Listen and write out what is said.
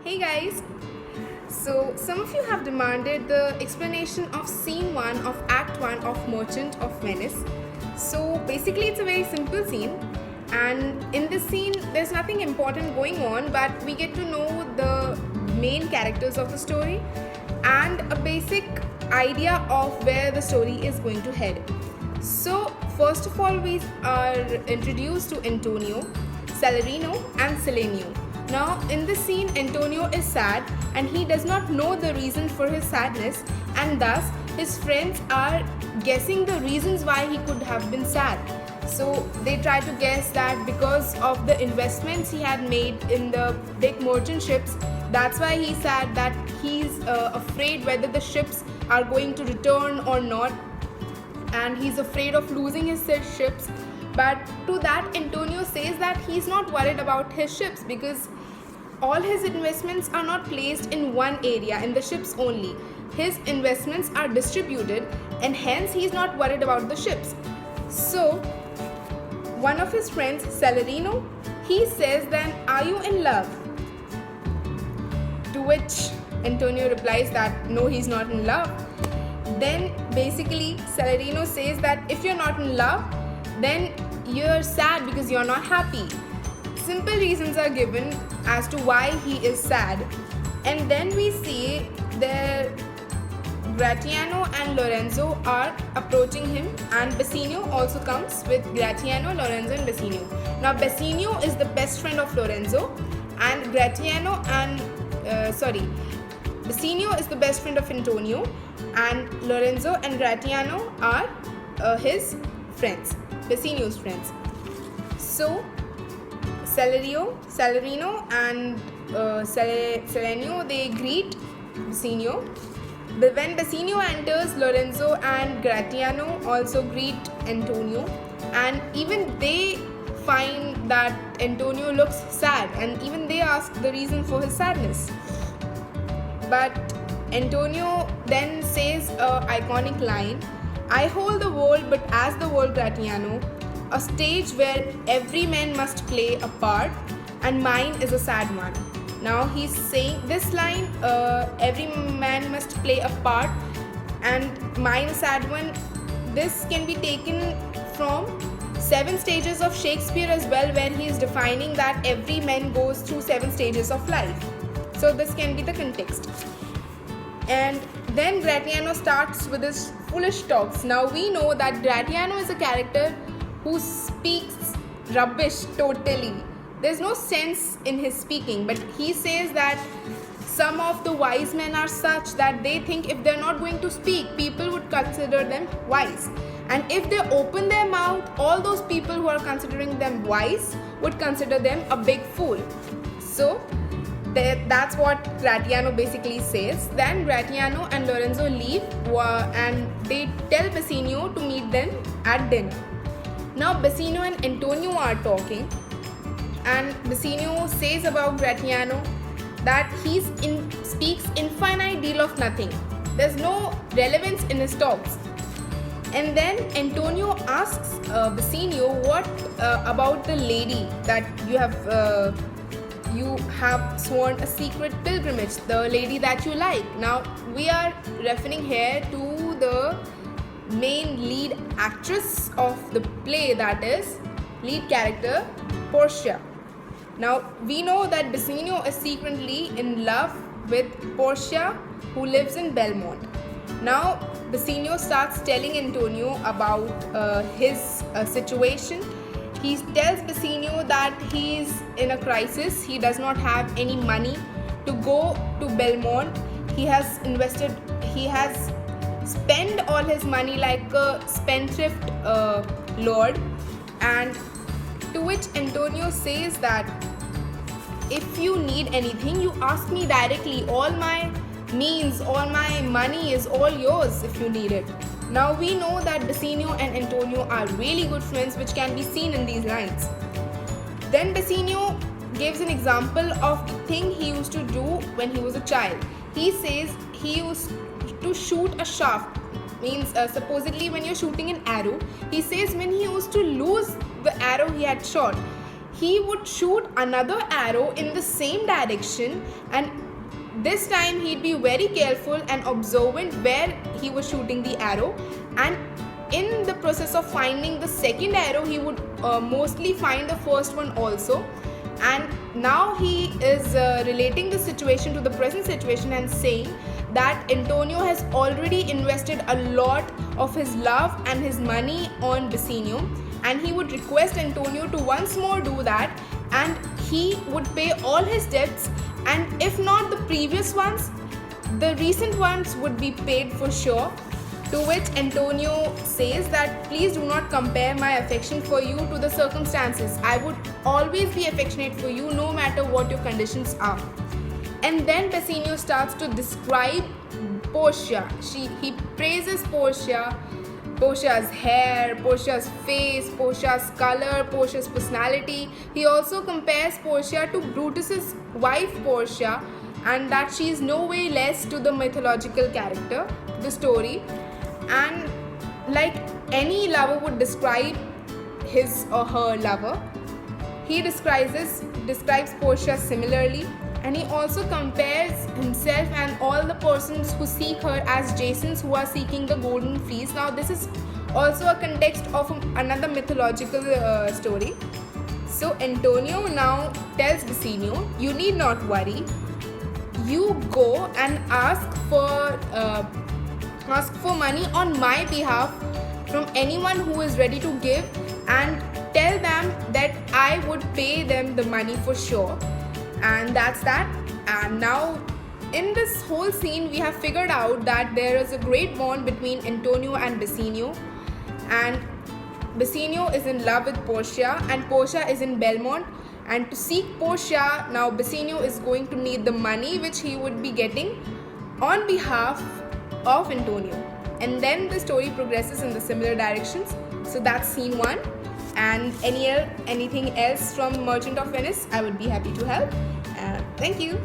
Hey guys! So, some of you have demanded the explanation of scene 1 of Act 1 of Merchant of Venice. So, basically, it's a very simple scene, and in this scene, there's nothing important going on, but we get to know the main characters of the story and a basic idea of where the story is going to head. So, first of all, we are introduced to Antonio, Salarino, and Selenio. Now, in this scene, Antonio is sad and he does not know the reason for his sadness, and thus his friends are guessing the reasons why he could have been sad. So, they try to guess that because of the investments he had made in the big merchant ships, that's why he's sad, that he's afraid whether the ships are going to return or not, and he's afraid of losing his ships. But to that, Antonio says that he's not worried about his ships because all his investments are not placed in one area, in the ships only. His investments are distributed, and hence he's not worried about the ships. So, one of his friends, Salarino, he says, "Then are you in love?" To which Antonio replies that no, he's not in love. Then basically Salarino says that if you're not in love, then you're sad because you're not happy. Simple reasons are given as to why he is sad, and then we see that Gratiano and Lorenzo are approaching him, and Bassanio also comes with Gratiano, Lorenzo, and Bassanio. Now Bassanio is the best friend of Lorenzo, and Bassanio is the best friend of Antonio, and Lorenzo and Gratiano are his friends, Bassanio's friends. So, Salarino and Selenio, they greet Bassanio. But when Bassanio enters, Lorenzo and Gratiano also greet Antonio, and even they find that Antonio looks sad, and even they ask the reason for his sadness. But Antonio then says an iconic line, "I hold the world, but as the world, Gratiano, a stage where every man must play a part, and mine is a sad one." Now he's saying this line, every man must play a part, and mine a sad one. This can be taken from 7 stages of Shakespeare as well, where he is defining that every man goes through 7 stages of life. So this can be the context. And then Gratiano starts with his foolish talks. Now we know that Gratiano is a character who speaks rubbish totally. There's no sense in his speaking, but he says that some of the wise men are such that they think if they're not going to speak, people would consider them wise. And if they open their mouth, all those people who are considering them wise would consider them a big fool. So, that's what Gratiano basically says. Then Gratiano and Lorenzo leave and they tell Bassanio to meet them at dinner. Now Bassanio and Antonio are talking, and Bassanio says about Gratiano that he speaks infinite deal of nothing. There's no relevance in his talks. And then Antonio asks Bassanio what about the lady that you have sworn a secret pilgrimage, the lady that you like. Now we are referring here to the main lead actress of the play, that is lead character Portia. Now we know that Bassanio is secretly in love with Portia, who lives in Belmont. Now Bassanio starts telling Antonio about his situation. He tells Bassanio that he is in a crisis. He does not have any money to go to Belmont. He has spent all his money like a spendthrift lord. And to which Antonio says that if you need anything, you ask me directly. All my means, all my money is all yours if you need it. Now we know that Bassanio and Antonio are really good friends, which can be seen in these lines. Then Bassanio gives an example of the thing he used to do when he was a child. He says he used to shoot a shaft, means supposedly when you're shooting an arrow. He says when he used to lose the arrow he had shot, he would shoot another arrow in the same direction, and this time he'd be very careful and observant where he was shooting the arrow, and in the process of finding the second arrow he would mostly find the first one also. And now he is relating the situation to the present situation and saying that Antonio has already invested a lot of his love and his money on Bassanio, and he would request Antonio to once more do that, and he would pay all his debts, and if not the previous ones, the recent ones would be paid for sure. To which Antonio says that please do not compare my affection for you to the circumstances. I would always be affectionate for you no matter what your conditions are. And then Bassanio starts to describe Portia. He praises Portia, Portia's hair, Portia's face, Portia's color, Portia's personality. He also compares Portia to Brutus's wife Portia, and that she is no way less to the mythological character, the story. And like any lover would describe his or her lover, he describes Portia similarly, and he also compares himself and all the persons who seek her as Jasons who are seeking the golden fleece. Now this is also a context of another mythological story. So Antonio now tells Bassanio, you need not worry, you go and ask for money on my behalf from anyone who is ready to give, and tell them that I would pay them the money for sure. And that's that. And now in this whole scene we have figured out that there is a great bond between Antonio and Bassanio, and Bassanio is in love with Portia and Portia is in Belmont, and to seek Portia now Bassanio is going to need the money which he would be getting on behalf of Antonio. And then the story progresses in the similar directions. So that's scene 1. And anything else from Merchant of Venice, I would be happy to help. Thank you.